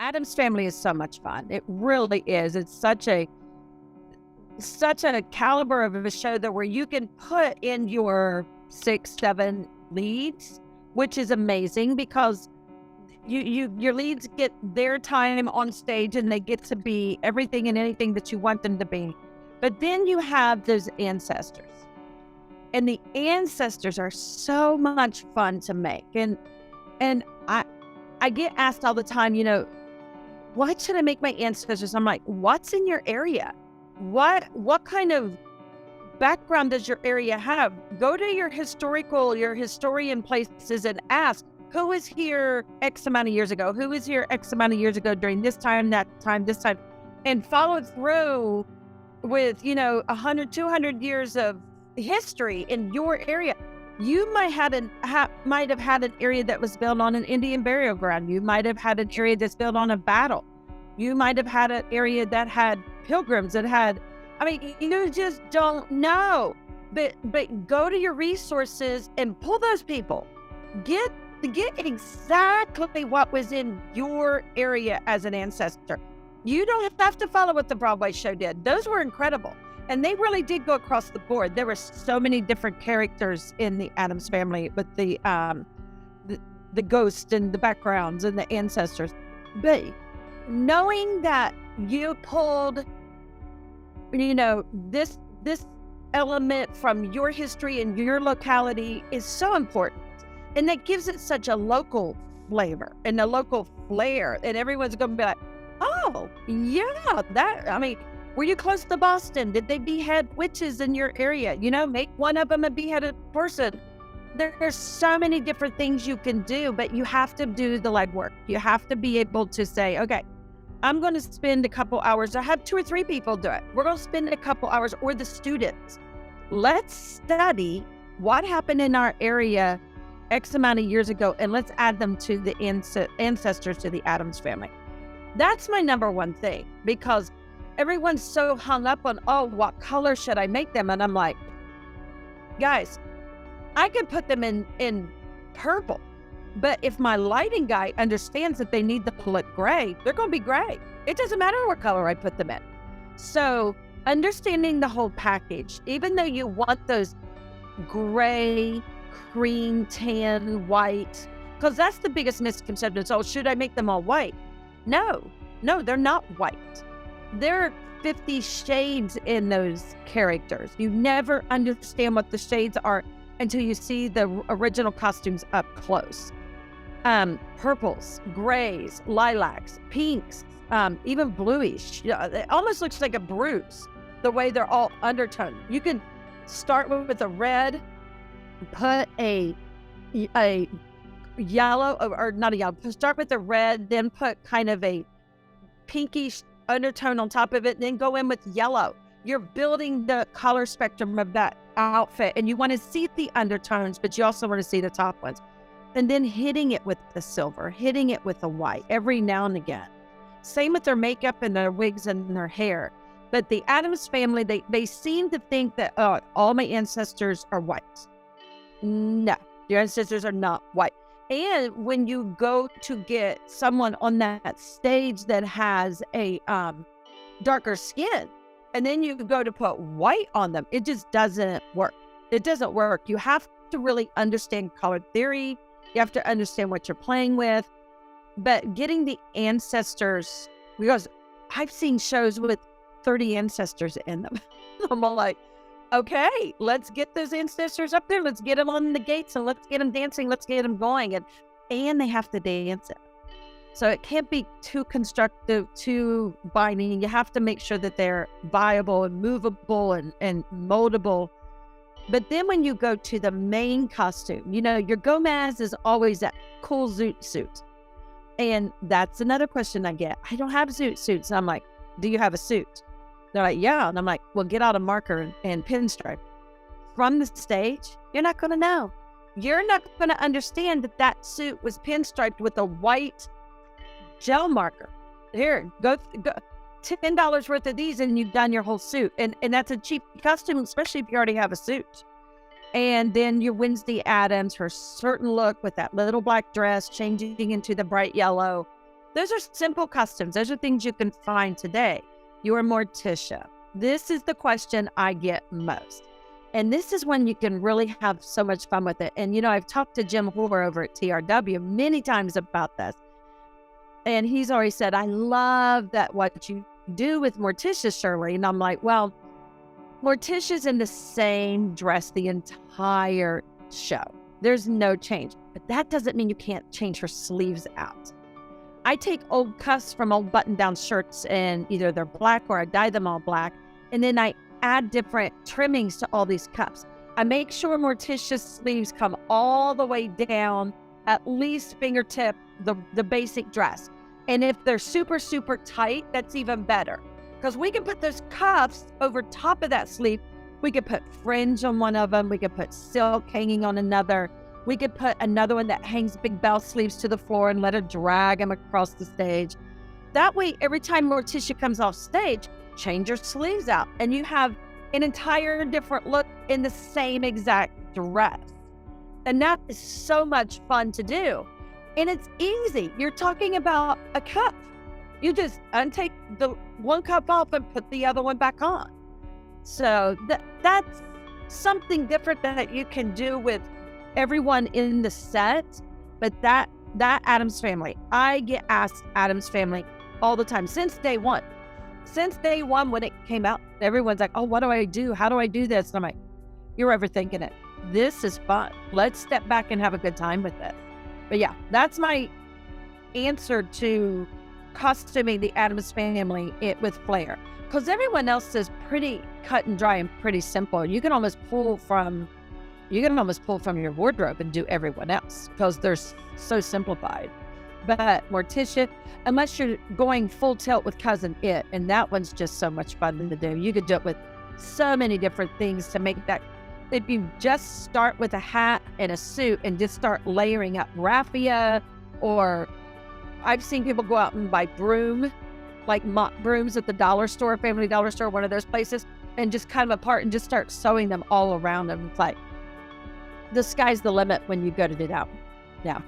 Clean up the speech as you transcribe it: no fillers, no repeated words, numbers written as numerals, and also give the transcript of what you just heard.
Addams Family is so much fun. It really is. It's such a caliber of a show that where you can put in your 6, 7 leads, which is amazing because your leads get their time on stage and they get to be everything and anything that you want them to be. But then you have those ancestors. And the ancestors are so much fun to make. And I get asked all the time, what should I make my ancestors? I'm like, what's in your area? What kind of background does your area have? Go to your historian places and ask, who was here X amount of years ago? Who was here X amount of years ago during this time, that time, this time? And follow through with, 100, 200 years of history in your area. You might have had an area that was built on an Indian burial ground. You might have had an area that's built on a battle. You might have had an area that had pilgrims you just don't know. But go to your resources and pull those people. Get exactly what was in your area as an ancestor. You don't have to follow what the Broadway show did. Those were incredible. And they really did go across the board. There were so many different characters in the Addams Family with the ghost and the backgrounds and the ancestors. But knowing that you pulled, this element from your history and your locality is so important. And that gives it such a local flavor and a local flair. And everyone's going to be like, oh, yeah, were you close to Boston? Did they behead witches in your area? Make one of them a beheaded person. There's so many different things you can do, but you have to do the legwork. You have to be able to say, okay, I'm going to spend a couple hours. I have 2 or 3 people do it. We're going to spend a couple hours, or the students. Let's study what happened in our area X amount of years ago, and let's add them to the ancestors to the Addams Family. That's my number one thing, because everyone's so hung up on, what color should I make them? And I'm like, guys, I could put them in purple, but if my lighting guy understands that they need to look gray, they're going to be gray. It doesn't matter what color I put them in. So understanding the whole package, even though you want those gray, cream, tan, white, because that's the biggest misconception. So should I make them all white? No, they're not white. There are 50 shades in those characters. You never understand what the shades are until you see the original costumes up close. Purples, grays, lilacs, pinks, even bluish. It almost looks like a bruise, the way they're all undertoned. You can start with a red, put a yellow, or not a yellow, start with a red, then put kind of a pinkish undertone on top of it, then go in with yellow. You're building the color spectrum of that outfit, and you want to see the undertones, but you also want to see the top ones. And then hitting it with the silver, hitting it with the white every now and again. Same with their makeup and their wigs and their hair. But the Addams Family, they seem to think that, all my ancestors are white. No, your ancestors are not white. And when you go to get someone on that stage that has a darker skin, and then you go to put white on them, it just doesn't work. It doesn't work. You have to really understand color theory. You have to understand what you're playing with. But getting the ancestors, because I've seen shows with 30 ancestors in them. I'm all like, okay, let's get those ancestors up there. Let's get them on the gates and let's get them dancing. Let's get them going. And they have to dance it. So it can't be too constructive, too binding. You have to make sure that they're viable and movable and moldable. But then when you go to the main costume, your Gomez is always that cool zoot suit. And that's another question I get. I don't have zoot suits. And I'm like, do you have a suit? They're like, yeah. And I'm like, well, get out a marker and pinstripe. From the stage, you're not going to know. You're not going to understand that suit was pinstriped with a white gel marker. Here, go $10 worth of these and you've done your whole suit. And that's a cheap costume, especially if you already have a suit. And then your Wednesday Addams, her certain look with that little black dress changing into the bright yellow. Those are simple customs. Those are things you can find today. You're Morticia. This is the question I get most. And this is when you can really have so much fun with it. And, I've talked to Jim Hoover over at TRW many times about this. And he's always said, I love that what you do with Morticia, Shirley. And I'm like, well, Morticia's in the same dress the entire show. There's no change. But that doesn't mean you can't change her sleeves out. I take old cuffs from old button-down shirts, and either they're black or I dye them all black. And then I add different trimmings to all these cuffs. I make sure Morticia's sleeves come all the way down, at least fingertip, the basic dress. And if they're super, super tight, that's even better. Because we can put those cuffs over top of that sleeve. We could put fringe on one of them. We could put silk hanging on another. We could put another one that hangs big bell sleeves to the floor and let her drag them across the stage. That way, every time Morticia comes off stage, change your sleeves out, and you have an entire different look in the same exact dress. And that is so much fun to do. And it's easy. You're talking about a cuff. You just untake the one cuff off and put the other one back on. So that's something different that you can do with everyone in the set. But that Addams Family, I get asked Addams Family all the time since day one. Since day one when it came out, everyone's like, oh, what do I do? How do I do this? And I'm like, you're overthinking it. This is fun. Let's step back and have a good time with it. But yeah, that's my answer to costuming the Addams Family with flair. Because everyone else is pretty cut and dry and pretty simple. You can almost pull from your wardrobe and do everyone else because they're so simplified. But Morticia, unless you're going full tilt with Cousin It, and that one's just so much fun to do. You could do it with so many different things to make that. If you just start with a hat and a suit and just start layering up raffia, or I've seen people go out and buy broom, like mock brooms at the dollar store, Family Dollar Store, one of those places, and just cut them apart and just start sewing them all around them. It's like the sky's the limit when you go to do that. Yeah.